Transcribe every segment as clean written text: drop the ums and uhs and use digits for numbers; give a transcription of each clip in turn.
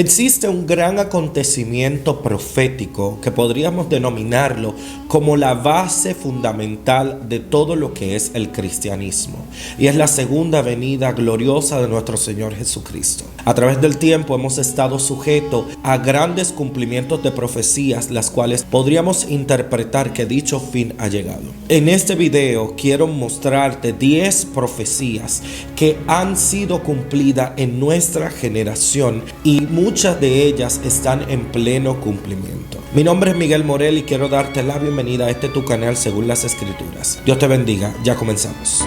Existe un gran acontecimiento profético que podríamos denominarlo como la base fundamental de todo lo que es el cristianismo, y es la segunda venida gloriosa de nuestro Señor Jesucristo. A través del tiempo hemos estado sujetos a grandes cumplimientos de profecías, las cuales podríamos interpretar que dicho fin ha llegado. En este video quiero mostrarte 10 profecías que han sido cumplidas en nuestra generación y muchas de ellas están en pleno cumplimiento. Mi nombre es Miguel Morel y quiero darte la bienvenida a tu canal según las Escrituras. Dios te bendiga, ya comenzamos.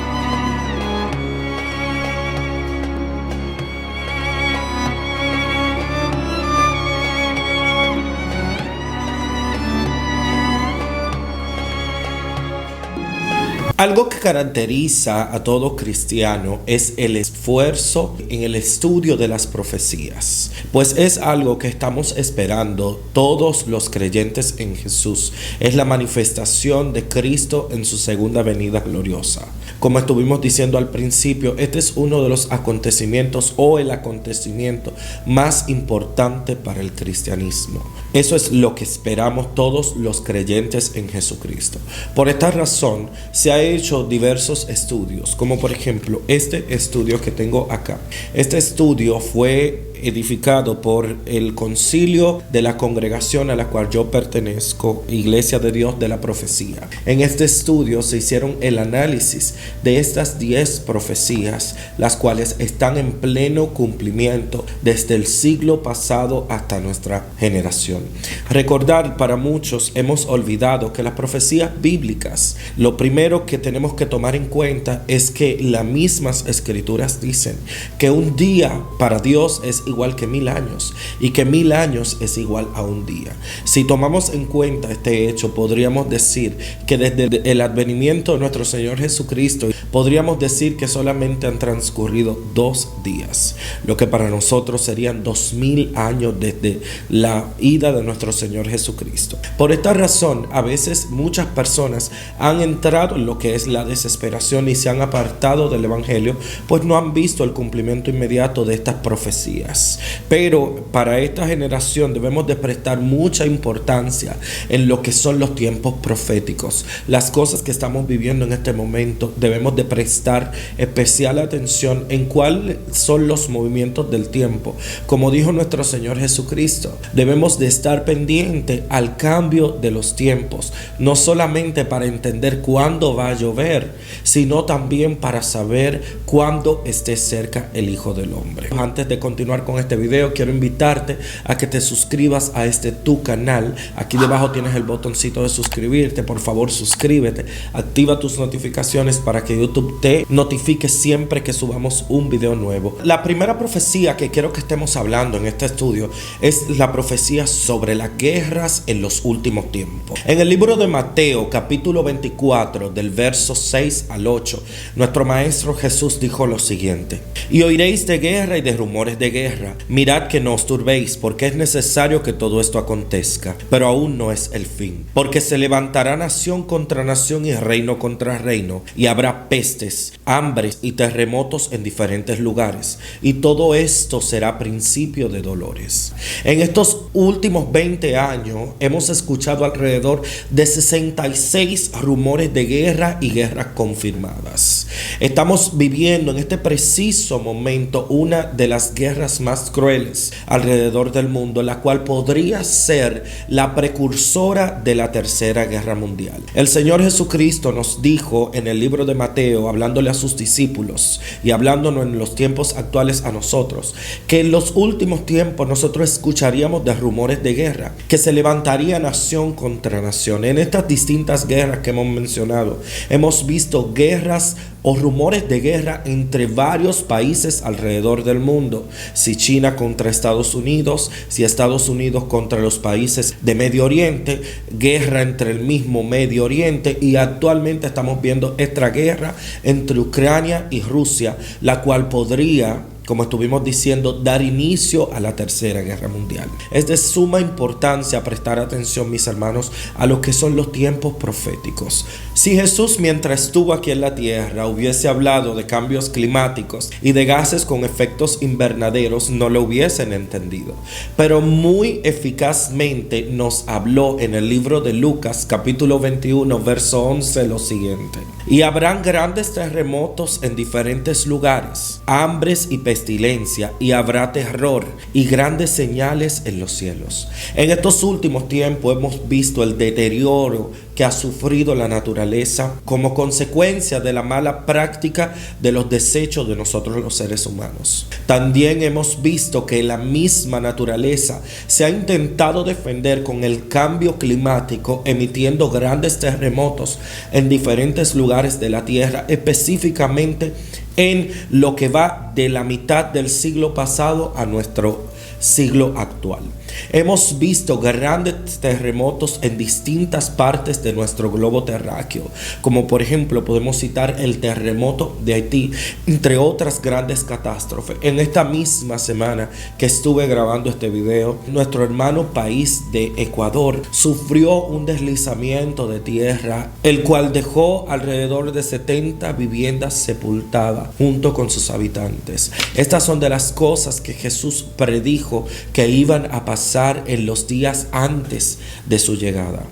Algo que caracteriza a todo cristiano es el esfuerzo en el estudio de las profecías, pues es algo que estamos esperando todos los creyentes en Jesús. Es la manifestación de Cristo en su segunda venida gloriosa. Como estuvimos diciendo al principio, este es uno de los acontecimientos o el acontecimiento más importante para el cristianismo. Eso es lo que esperamos todos los creyentes en Jesucristo. Por esta razón se ha hecho diversos estudios, como por ejemplo este estudio que tengo acá. Este estudio fue edificado por el concilio de la congregación a la cual yo pertenezco, Iglesia de Dios de la Profecía. En este estudio se hicieron el análisis de estas 10 profecías, las cuales están en pleno cumplimiento desde el siglo pasado hasta nuestra generación. Recordar, para muchos hemos olvidado que las profecías bíblicas, lo primero que tenemos que tomar en cuenta es que las mismas escrituras dicen que un día para Dios es igual que 1000 años y que 1000 años es igual a un día. Si tomamos en cuenta este hecho, podríamos decir que desde el advenimiento de nuestro Señor Jesucristo, podríamos decir que solamente han transcurrido 2 días, lo que para nosotros serían 2000 años desde la ida de nuestro Señor Jesucristo. Por esta razón, a veces muchas personas han entrado en lo que es la desesperación y se han apartado del Evangelio, pues no han visto el cumplimiento inmediato de estas profecías. Pero para esta generación debemos de prestar mucha importancia en lo que son los tiempos proféticos. Las cosas que estamos viviendo en este momento, debemos de prestar especial atención en cuáles son los movimientos del tiempo. Como dijo nuestro Señor Jesucristo, debemos de estar pendiente al cambio de los tiempos, no solamente para entender cuándo va a llover, sino también para saber cuándo esté cerca el Hijo del Hombre. Antes de continuar con este video, quiero invitarte a que te suscribas a tu canal. Aquí debajo tienes el botoncito de suscribirte. Por favor, suscríbete, activa tus notificaciones para que YouTube te notifique siempre que subamos un video nuevo. La primera profecía que quiero que estemos hablando en este estudio es la profecía sobre las guerras en los últimos tiempos. En el libro de Mateo, capítulo 24, del verso 6 al 8, nuestro Maestro Jesús dijo lo siguiente: y oiréis de guerra y de rumores de guerra. Mirad que no os turbéis, porque es necesario que todo esto acontezca, pero aún no es el fin. Porque se levantará nación contra nación y reino contra reino, y habrá pestes, hambres y terremotos en diferentes lugares, y todo esto será principio de dolores. En estos últimos 20 años hemos escuchado alrededor de 66 rumores de guerra y guerras confirmadas. Estamos viviendo en este preciso momento una de las guerras más crueles alrededor del mundo, la cual podría ser la precursora de la Tercera Guerra Mundial. El Señor Jesucristo nos dijo en el libro de Mateo, hablándole a sus discípulos y hablándonos en los tiempos actuales a nosotros, que en los últimos tiempos nosotros escucharíamos de rumores de guerra, que se levantaría nación contra nación. En estas distintas guerras que hemos mencionado, hemos visto guerras o rumores de guerra entre varios países alrededor del mundo. Si China contra Estados Unidos, si Estados Unidos contra los países de Medio Oriente, guerra entre el mismo Medio Oriente, y actualmente estamos viendo esta guerra entre Ucrania y Rusia, la cual podría como estuvimos diciendo, dar inicio a la Tercera Guerra Mundial. Es de suma importancia prestar atención, mis hermanos, a lo que son los tiempos proféticos. Si Jesús, mientras estuvo aquí en la tierra, hubiese hablado de cambios climáticos y de gases con efectos invernaderos, no lo hubiesen entendido. Pero muy eficazmente nos habló en el libro de Lucas, capítulo 21, verso 11, lo siguiente: y habrán grandes terremotos en diferentes lugares, hambres y pestilencia, y habrá terror y grandes señales en los cielos. En estos últimos tiempos hemos visto el deterioro que ha sufrido la naturaleza como consecuencia de la mala práctica de los desechos de nosotros los seres humanos. También hemos visto que la misma naturaleza se ha intentado defender con el cambio climático, emitiendo grandes terremotos en diferentes lugares de la tierra, específicamente en lo que va de la mitad del siglo pasado a nuestro siglo actual. Hemos visto grandes terremotos en distintas partes de nuestro globo terráqueo, como por ejemplo podemos citar el terremoto de Haití, entre otras grandes catástrofes. En esta misma semana que estuve grabando este video, nuestro hermano país de Ecuador sufrió un deslizamiento de tierra, el cual dejó alrededor de 70 viviendas sepultadas junto con sus habitantes. Estas son de las cosas que Jesús predijo que iban a pasar en los días antes de su llegada.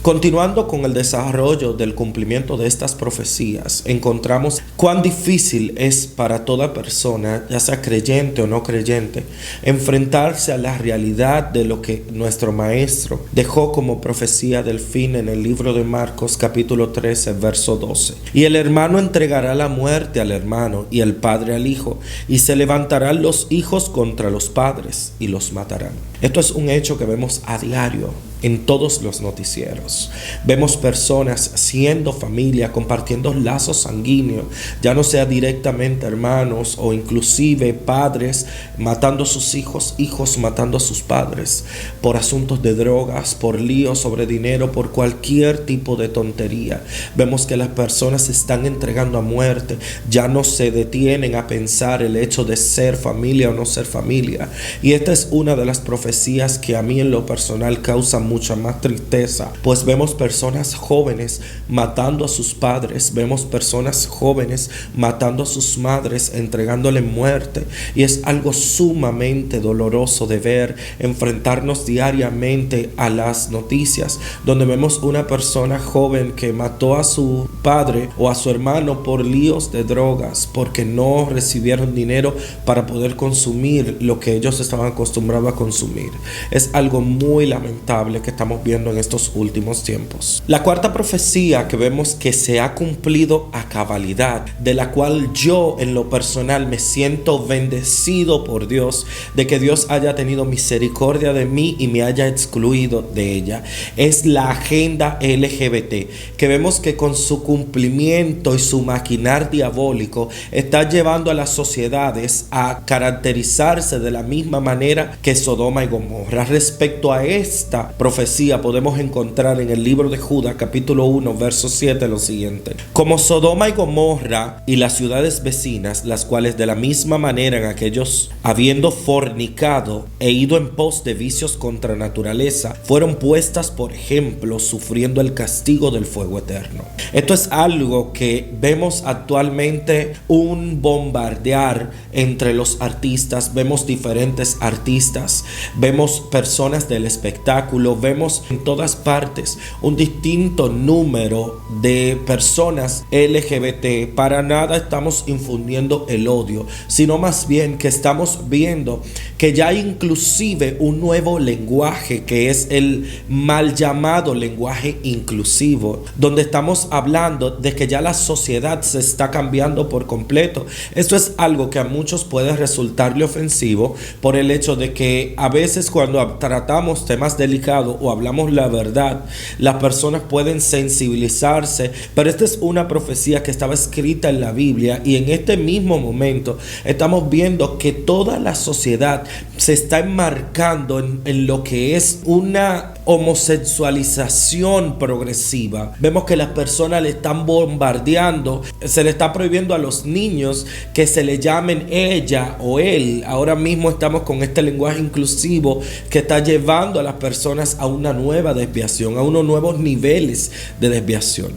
Continuando con el desarrollo del cumplimiento de estas profecías, encontramos cuán difícil es para toda persona, ya sea creyente o no creyente, enfrentarse a la realidad de lo que nuestro Maestro dejó como profecía del fin en el libro de Marcos capítulo 13, verso 12. Y el hermano entregará la muerte al hermano y el padre al hijo, y se levantarán los hijos contra los padres y los matarán. Esto es un hecho que vemos a diario en todos los noticieros. Vemos personas siendo familia, compartiendo lazos sanguíneos, ya no sea directamente hermanos o inclusive padres matando a sus hijos, hijos matando a sus padres por asuntos de drogas, por líos sobre dinero, por cualquier tipo de tontería. Vemos que las personas se están entregando a muerte, ya no se detienen a pensar el hecho de ser familia o no ser familia. Y esta es una de las profecías que a mí en lo personal causa mucha más tristeza, pues vemos personas jóvenes matando a sus padres, vemos personas jóvenes matando a sus madres, entregándole muerte, y es algo sumamente doloroso de ver, enfrentarnos diariamente a las noticias donde vemos una persona joven que mató a su padre o a su hermano por líos de drogas, porque no recibieron dinero para poder consumir lo que ellos estaban acostumbrados a consumir. Es algo muy lamentable que estamos viendo en estos últimos tiempos. La cuarta profecía que vemos que se ha cumplido a cabalidad, de la cual yo en lo personal me siento bendecido por Dios, de que Dios haya tenido misericordia de mí y me haya excluido de ella, es la agenda LGBT, que vemos que con su cumplimiento y su maquinar diabólico está llevando a las sociedades a caracterizarse de la misma manera que Sodoma y Gomorra. Respecto a esta profecía podemos encontrar en el libro de Judas capítulo 1 verso 7 lo siguiente: como Sodoma y Gomorra y las ciudades vecinas, las cuales de la misma manera en aquellos, habiendo fornicado e ido en pos de vicios contra naturaleza, fueron puestas por ejemplo, sufriendo el castigo del fuego eterno. Esto es algo que vemos actualmente, un bombardear entre los artistas. Vemos diferentes artistas, vemos personas del espectáculo, vemos en todas partes un distinto número de personas LGBT. Para nada estamos infundiendo el odio, sino más bien que estamos viendo que ya hay inclusive un nuevo lenguaje, que es el mal llamado lenguaje inclusivo, donde estamos hablando de que ya la sociedad se está cambiando por completo. Esto es algo que a muchos puede resultarle ofensivo por el hecho de que a veces cuando tratamos temas delicados o hablamos la verdad, las personas pueden sensibilizarse, pero esta es una profecía que estaba escrita en la Biblia, y en este mismo momento estamos viendo que toda la sociedad se está enmarcando en lo que es una homosexualización progresiva. Vemos que las personas le están bombardeando, se le está prohibiendo a los niños que se le llamen ella o él. Ahora mismo estamos con este lenguaje inclusivo que está llevando a las personas a una nueva desviación, a unos nuevos niveles de desviación.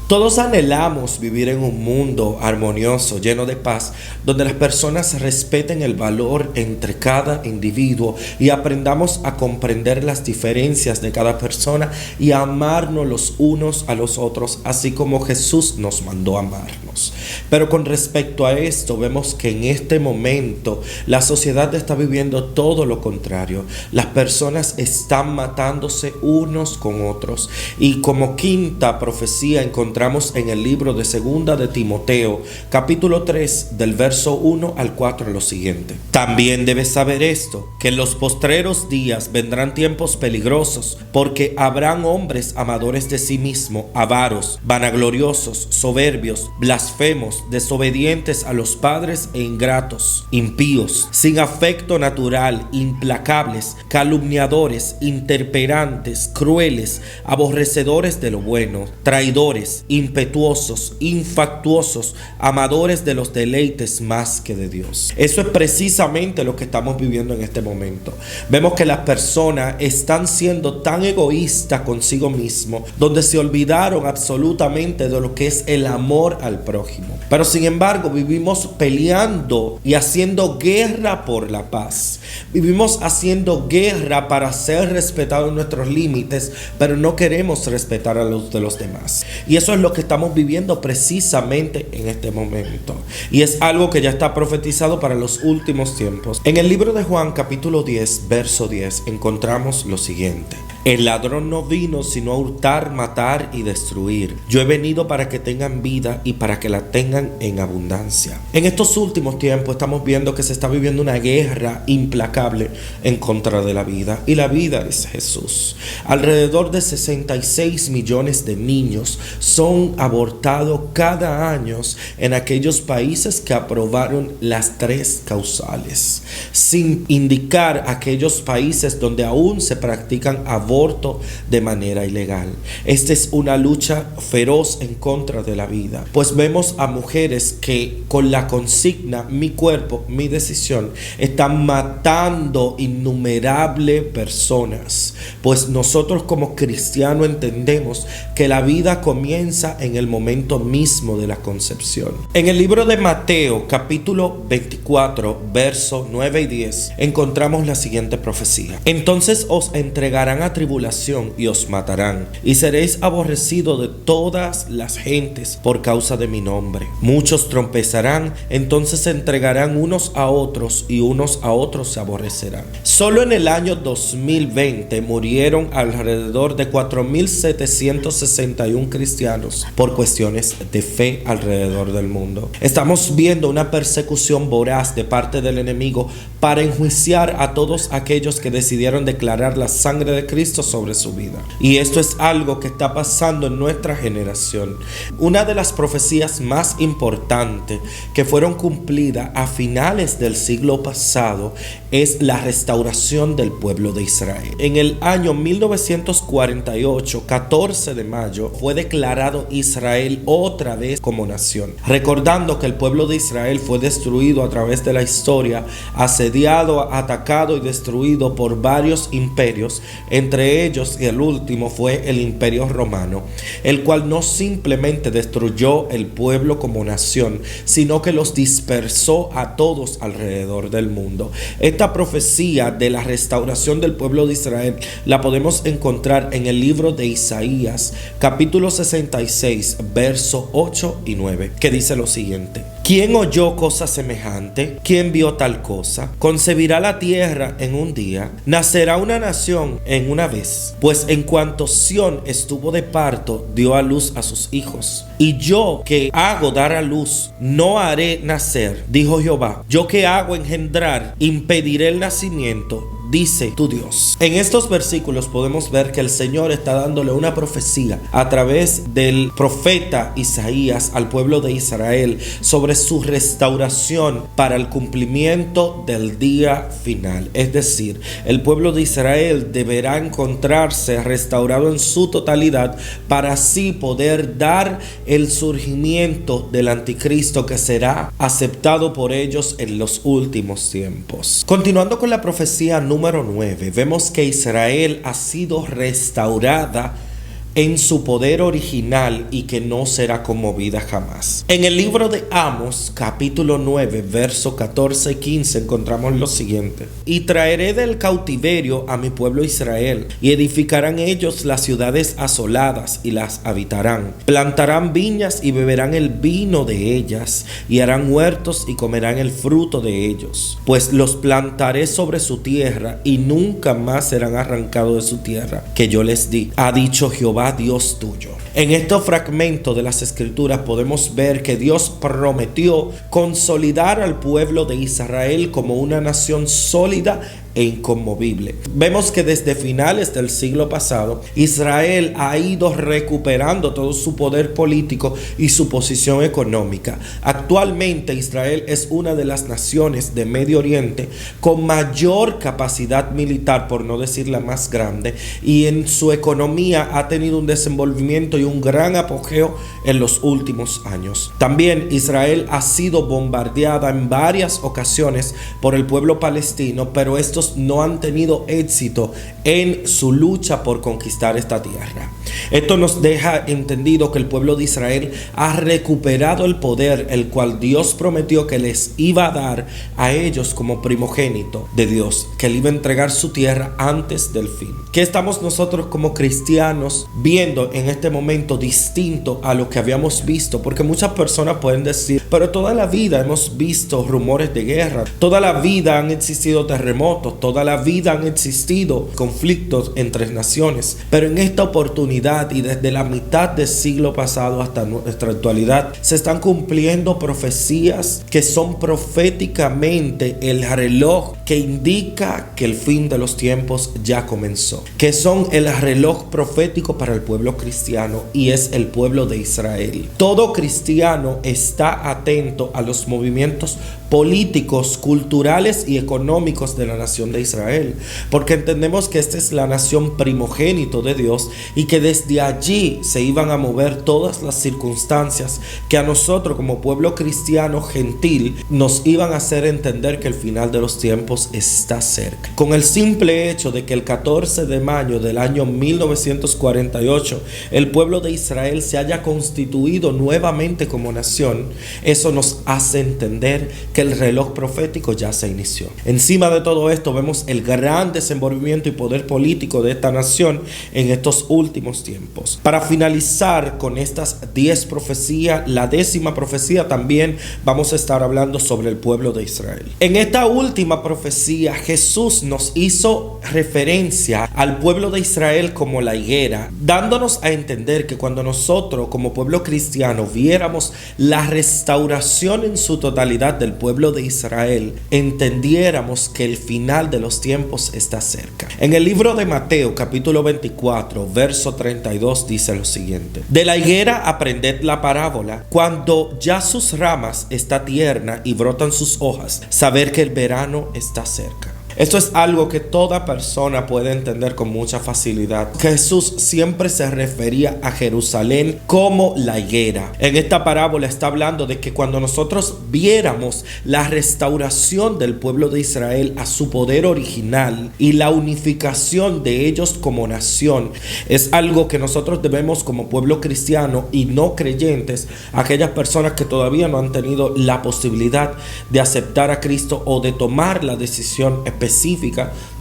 Todos anhelamos vivir en un mundo armonioso, lleno de paz, donde las personas respeten el valor entre cada individuo y aprendamos a comprender las diferencias de cada persona y a amarnos los unos a los otros, así como Jesús nos mandó a amarnos. Pero con respecto a esto, vemos que en este momento la sociedad está viviendo todo lo contrario. Las personas están matándose unos con otros. Y como quinta profecía encontramos en el libro de Segunda de Timoteo, capítulo 3, del verso 1 al 4, lo siguiente. También debes saber esto, que en los postreros días vendrán tiempos peligrosos, porque habrán hombres amadores de sí mismos, avaros, vanagloriosos, soberbios, blasfemos, desobedientes a los padres e ingratos, impíos, sin afecto natural, implacables, calumniadores, intemperantes, crueles, aborrecedores de lo bueno, traidores, impetuosos, infatuosos, amadores de los deleites más que de Dios. Eso es precisamente lo que estamos viviendo en este momento. Vemos que las personas están siendo tan egoístas consigo mismos, donde se olvidaron absolutamente de lo que es el amor al prójimo. Pero sin embargo, vivimos peleando y haciendo guerra por la paz. Vivimos haciendo guerra para ser respetados nuestros límites, pero no queremos respetar a los de los demás. Y eso es lo que estamos viviendo precisamente en este momento. Y es algo que ya está profetizado para los últimos tiempos. En el libro de Juan, capítulo 10, verso 10, encontramos lo siguiente. El ladrón no vino sino a hurtar, matar y destruir. Yo he venido para que tengan vida y para que la tengan en abundancia. En estos últimos tiempos estamos viendo que se está viviendo una guerra implacable en contra de la vida. Y la vida es Jesús. Alrededor de 66 millones de niños son abortados cada año en aquellos países que aprobaron las 3 causales, sin indicar aquellos países donde aún se practican aborto de manera ilegal. Esta es una lucha feroz en contra de la vida, pues vemos a mujeres que con la consigna mi cuerpo, mi decisión, están matando innumerables personas, pues nosotros como cristianos entendemos que la vida comienza en el momento mismo de la concepción. En el libro de Mateo, capítulo 24, versos 9 y 10, encontramos la siguiente profecía. Entonces os entregarán a tribulación y os matarán, y seréis aborrecidos de todas las gentes por causa de mi nombre. Muchos tropezarán, entonces se entregarán unos a otros y unos a otros se aborrecerán. Solo en el año 2020 murieron alrededor de 4.761 cristianos por cuestiones de fe alrededor del mundo. Estamos viendo una persecución voraz de parte del enemigo para enjuiciar a todos aquellos que decidieron declarar la sangre de Cristo sobre su vida. Y esto es algo que está pasando en nuestra generación. Una de las profecías más importantes que fueron cumplidas a finales del siglo pasado es la restauración del pueblo de Israel. En el año 1948, 14 de mayo, fue declarado Israel otra vez como nación, recordando que el pueblo de Israel fue destruido a través de la historia, asediado, atacado y destruido por varios imperios, entre ellos y el último fue el Imperio Romano, el cual no simplemente destruyó el pueblo como nación, sino que los dispersó a todos alrededor del mundo. Esta profecía de la restauración del pueblo de Israel la podemos encontrar en el libro de Isaías, capítulo 66, versos 8 y 9, que dice lo siguiente. ¿Quién oyó cosa semejante? ¿Quién vio tal cosa? ¿Concebirá la tierra en un día? ¿Nacerá una nación en una vez? Pues en cuanto Sión estuvo de parto, dio a luz a sus hijos. Y yo que hago dar a luz, no haré nacer, dijo Jehová. Yo que hago engendrar, impediré el nacimiento. dice tu Dios. En estos versículos podemos ver que el Señor está dándole una profecía a través del profeta Isaías al pueblo de Israel sobre su restauración para el cumplimiento del día final. Es decir, el pueblo de Israel deberá encontrarse restaurado en su totalidad para así poder dar el surgimiento del anticristo que será aceptado por ellos en los últimos tiempos. Continuando con la profecía número 9, vemos que Israel ha sido restaurada en su poder original y que no será conmovida jamás. En el libro de Amos, capítulo 9, verso 14 y 15, encontramos lo siguiente: y traeré del cautiverio a mi pueblo Israel, y edificarán ellos las ciudades asoladas y las habitarán. Plantarán viñas y beberán el vino de ellas, y harán huertos y comerán el fruto de ellos, pues los plantaré sobre su tierra y nunca más serán arrancados de su tierra que yo les di, ha dicho Jehová Dios tuyo. En estos fragmentos de las escrituras podemos ver que Dios prometió consolidar al pueblo de Israel como una nación sólida e inconmovible. Vemos que desde finales del siglo pasado Israel ha ido recuperando todo su poder político y su posición económica. Actualmente Israel es una de las naciones de Medio Oriente con mayor capacidad militar, por no decir la más grande, y en su economía ha tenido un desenvolvimiento y un gran apogeo en los últimos años. También Israel ha sido bombardeada en varias ocasiones por el pueblo palestino, pero estos no han tenido éxito en su lucha por conquistar esta tierra. Esto nos deja entendido que el pueblo de Israel ha recuperado el poder, el cual Dios prometió que les iba a dar a ellos como primogénito de Dios, que le iba a entregar su tierra antes del fin. ¿Qué estamos nosotros como cristianos viendo en este momento distinto a lo que habíamos visto? Porque muchas personas pueden decir, pero toda la vida hemos visto rumores de guerra, toda la vida han existido terremotos, toda la vida han existido conflictos entre naciones, pero en esta oportunidad y desde la mitad del siglo pasado hasta nuestra actualidad se están cumpliendo profecías que son proféticamente el reloj que indica que el fin de los tiempos ya comenzó, que son el reloj profético para el pueblo cristiano, y es el pueblo de Israel. Todo cristiano está atento a los movimientos políticos, culturales y económicos de la nación de Israel, porque entendemos que esta es la nación primogénito de Dios y que desde allí se iban a mover todas las circunstancias que a nosotros como pueblo cristiano gentil nos iban a hacer entender que el final de los tiempos está cerca. Con el simple hecho de que el 14 de mayo del año 1948 el pueblo de Israel se haya constituido nuevamente como nación, eso nos hace entender que el reloj profético ya se inició. Encima de todo esto vemos el gran desenvolvimiento y poder político de esta nación en estos últimos tiempos. Para finalizar con estas 10 profecías, la 10ª profecía también vamos a estar hablando sobre el pueblo de Israel. En esta última profecía Jesús nos hizo referencia al pueblo de Israel como la higuera, dándonos a entender que cuando nosotros como pueblo cristiano viéramos la restauración en su totalidad del pueblo de Israel, entendiéramos que el final de los tiempos está cerca. En el libro de Mateo capítulo 24 verso 32 dice lo siguiente: de la higuera aprended la parábola, cuando ya sus ramas está tierna y brotan sus hojas, saber que el verano está cerca. Esto es algo que toda persona puede entender con mucha facilidad. Jesús siempre se refería a Jerusalén como la higuera. En esta parábola está hablando de que cuando nosotros viéramos la restauración del pueblo de Israel a su poder original y la unificación de ellos como nación, es algo que nosotros debemos como pueblo cristiano y no creyentes, aquellas personas que todavía no han tenido la posibilidad de aceptar a Cristo o de tomar la decisión específica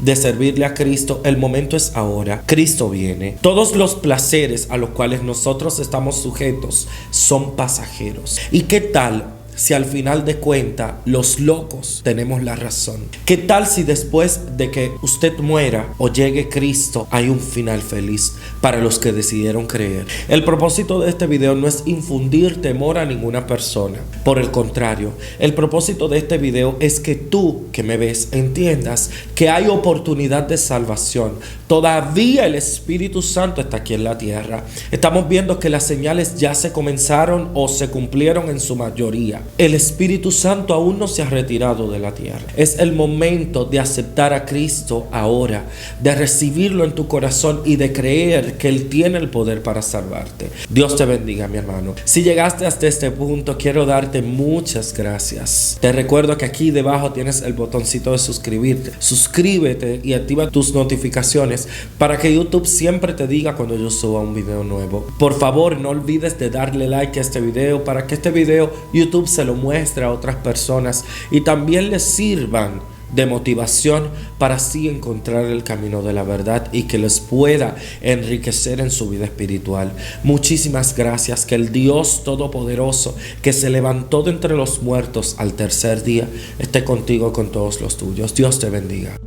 de servirle a Cristo, el momento es ahora. Cristo viene. Todos los placeres a los cuales nosotros estamos sujetos son pasajeros. ¿Y qué tal si al final de cuentas los locos tenemos la razón? ¿Qué tal si después de que usted muera o llegue Cristo hay un final feliz para los que decidieron creer? El propósito de este video no es infundir temor a ninguna persona. Por el contrario, el propósito de este video es que tú que me ves entiendas que hay oportunidad de salvación. Todavía el Espíritu Santo está aquí en la tierra. Estamos viendo que las señales ya se comenzaron o se cumplieron en su mayoría. El Espíritu Santo aún no se ha retirado de la tierra. Es el momento de aceptar a Cristo ahora, de recibirlo en tu corazón y de creer que Él tiene el poder para salvarte. Dios te bendiga, mi hermano. Si llegaste hasta este punto, quiero darte muchas gracias. Te recuerdo que aquí debajo tienes el botoncito de suscribirte. Suscríbete y activa tus notificaciones para que YouTube siempre te diga cuando yo suba un video nuevo. Por favor, no olvides de darle like a este video para que este video YouTube se lo muestre a otras personas y también les sirvan de motivación para así encontrar el camino de la verdad y que les pueda enriquecer en su vida espiritual. Muchísimas gracias. Que el Dios Todopoderoso, que se levantó de entre los muertos al tercer día, esté contigo, con todos los tuyos. Dios te bendiga.